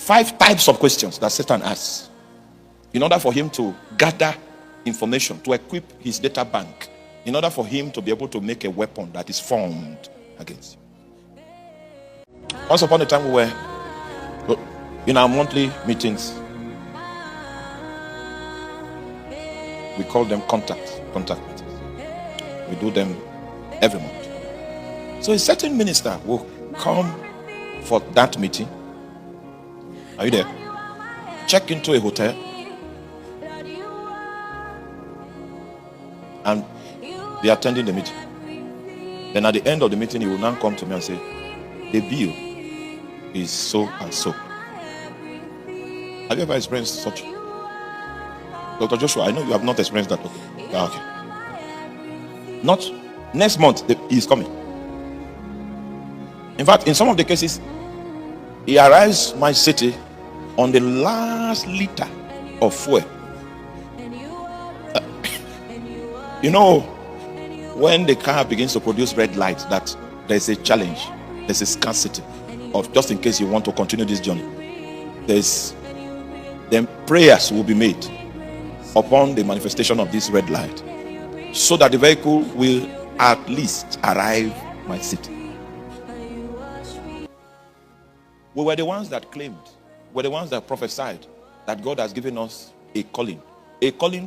5 types of questions that Satan asks in order for him to gather information, to equip his data bank, in order for him to be able to make a weapon that is formed against you. Once upon a time, we were in our monthly meetings. We call them contact meetings. We do them every month. So a certain minister will come for that meeting. Are you there? Check into a hotel and be attending the meeting. Then at the end of the meeting, he will now come to me and say, the bill is so and so. Have you ever experienced such? Dr. Joshua, I know you have not experienced that. Okay. Not next month, he is coming. In fact, in some of the cases, he arrives my city on the last liter of fuel. You know, when the car begins to produce red lights, that there's a challenge, there's a scarcity of, just in case you want to continue this journey, then prayers will be made upon the manifestation of this red light, so that the vehicle will at least arrive my city. We were the ones that claimed, we're the ones that prophesied that God has given us a calling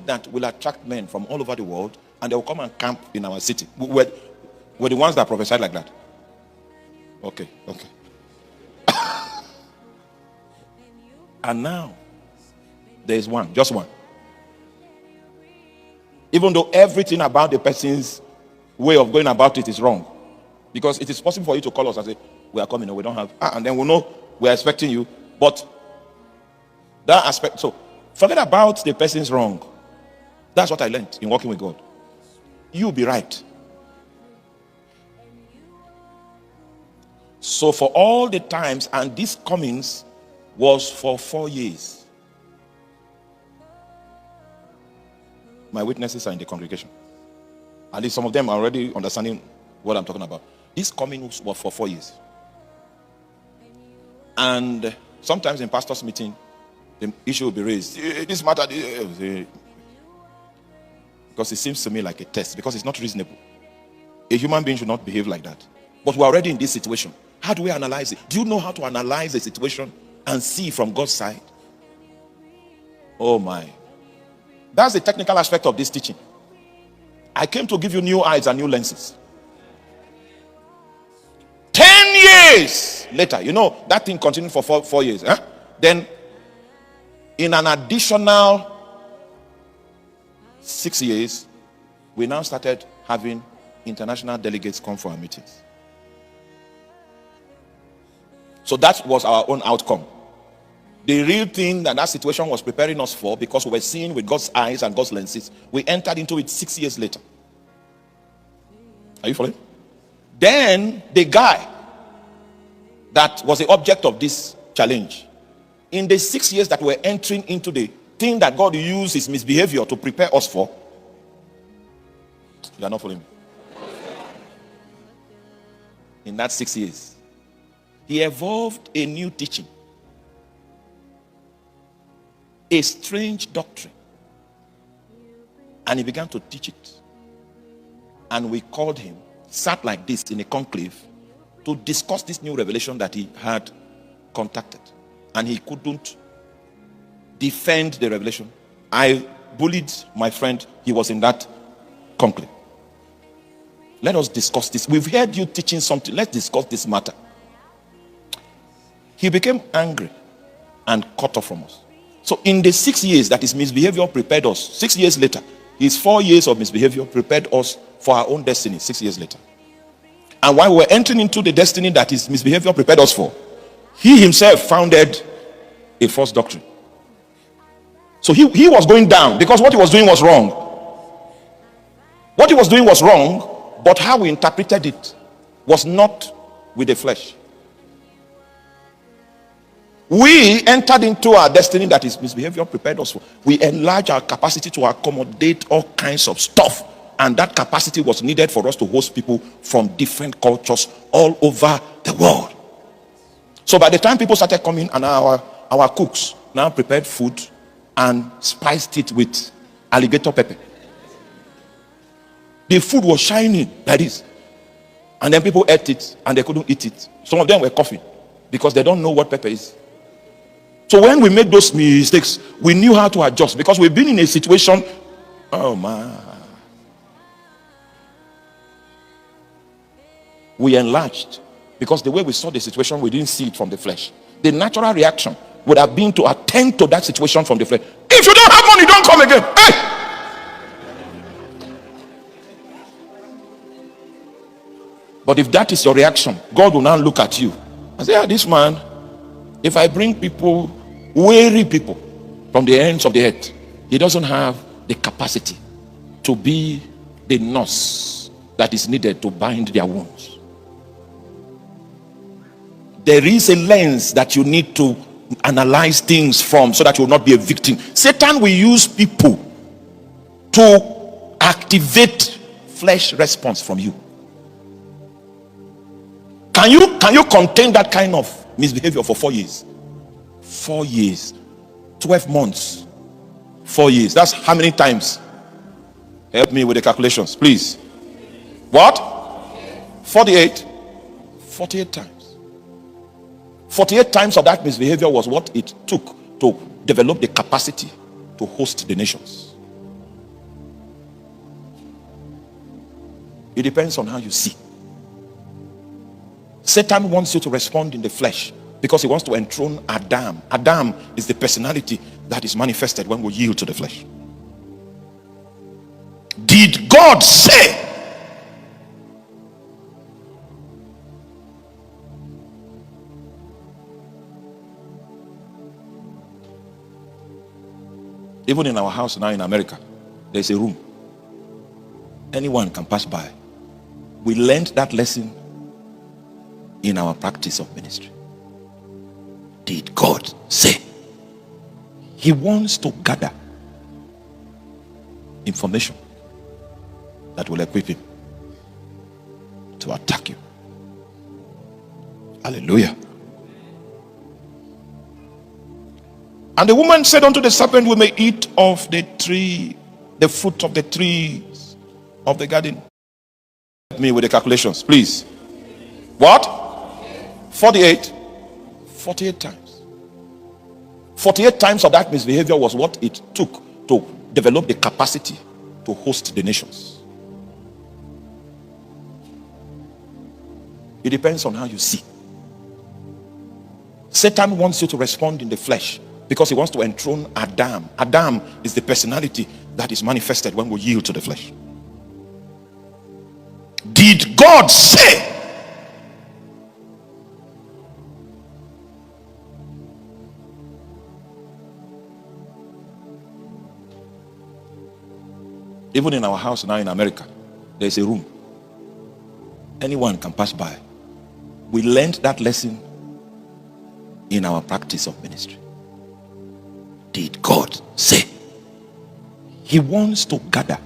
that will attract men from all over the world, and they will come and camp in our city. We're the ones that prophesied like that. Okay. And now there is just one. Even though everything about the person's way of going about it is wrong, because it is possible for you to call us and say, we are coming, or we don't have, and then we know we are expecting you. But that aspect, so forget about the person's wrong. That's what I learned in working with God. You be right. So for all the times, and this comings was for 4 years. My witnesses are in the congregation. At least some of them are already understanding what I'm talking about. This coming was for 4 years. And sometimes in pastors' meeting, the issue will be raised. This matter, because it seems to me like a test, because it's not reasonable. A human being should not behave like that. But we're already in this situation. How do we analyze it? Do you know how to analyze a situation and see from God's side? Oh my. That's the technical aspect of this teaching. I came to give you new eyes and new lenses. 10 years later, you know, that thing continued for 4 years. Then, in an additional 6 years, we now started having international delegates come for our meetings. So that was our own outcome. The real thing that situation was preparing us for, because we were seeing with God's eyes and God's lenses, we entered into it 6 years later. Are you following? Then the guy that was the object of this challenge, in the 6 years that we're entering into the thing that God used his misbehavior to prepare us for, you are not following me? In that 6 years, he evolved a new teaching. A strange doctrine, and he began to teach it, and we called him, sat like this in a conclave to discuss this new revelation that he had contacted, and he couldn't defend the revelation. I bullied my friend, he was in that conclave. Let us discuss this. We've heard you teaching something, let's discuss this matter. He became angry and cut off from us. So in the 6 years that his misbehavior prepared us, 6 years later, his 4 years of misbehavior prepared us for our own destiny 6 years later. And while we were entering into the destiny that his misbehavior prepared us for, he himself founded a false doctrine. So he was going down because what he was doing was wrong. What he was doing was wrong, but how we interpreted it was not with the flesh. We entered into our destiny that his misbehavior prepared us for. We enlarged our capacity to accommodate all kinds of stuff. And that capacity was needed for us to host people from different cultures all over the world. So by the time people started coming, and our our cooks now prepared food and spiced it with alligator pepper. The food was shining like this. And then people ate it and they couldn't eat it. Some of them were coughing because they don't know what pepper is. So when we made those mistakes, we knew how to adjust because we've been in a situation. Oh man. We enlarged because the way we saw the situation, we didn't see it from the flesh. The natural reaction would have been to attend to that situation from the flesh. If you don't have money, don't come again. Hey! But if that is your reaction, God will now look at you and say, this man, if I bring people, weary people from the ends of the earth, he doesn't have the capacity to be the nurse that is needed to bind their wounds. There is a lens that you need to analyze things from so that you will not be a victim. Satan will use people to activate flesh response from you. Can you contain that kind of misbehavior for 4 years? 4 years, 12 months, 4 years. That's how many times? Help me with the calculations, please. What? 48. 48 times. 48 times of that misbehavior was what it took to develop the capacity to host the nations. It depends on how you see. Satan wants you to respond in the flesh because he wants to enthrone Adam. Adam is the personality that is manifested when we yield to the flesh. Did God say? Even in our house now in America, there's a room. Anyone can pass by. We learned that lesson in our practice of ministry. Did God say? He wants to gather information that will equip him to attack you. Hallelujah. And the woman said unto the serpent, we may eat of the tree, the fruit of the trees of the garden. Help me with the calculations, please. What? 48. 48 times. 48 times of that misbehavior was what it took to develop the capacity to host the nations. It depends on how you see. Satan wants you to respond in the flesh because he wants to enthrone Adam. Adam is the personality that is manifested when we yield to the flesh. Did God say? Even in our house now in America, there's a room. Anyone can pass by. We learned that lesson in our practice of ministry. Did God say? He wants to gather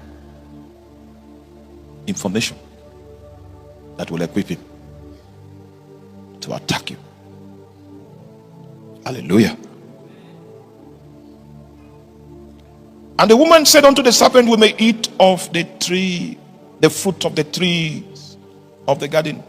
information that will equip him to attack you. Hallelujah. And the woman said unto the serpent, we may eat of the tree, the fruit of the trees of the garden.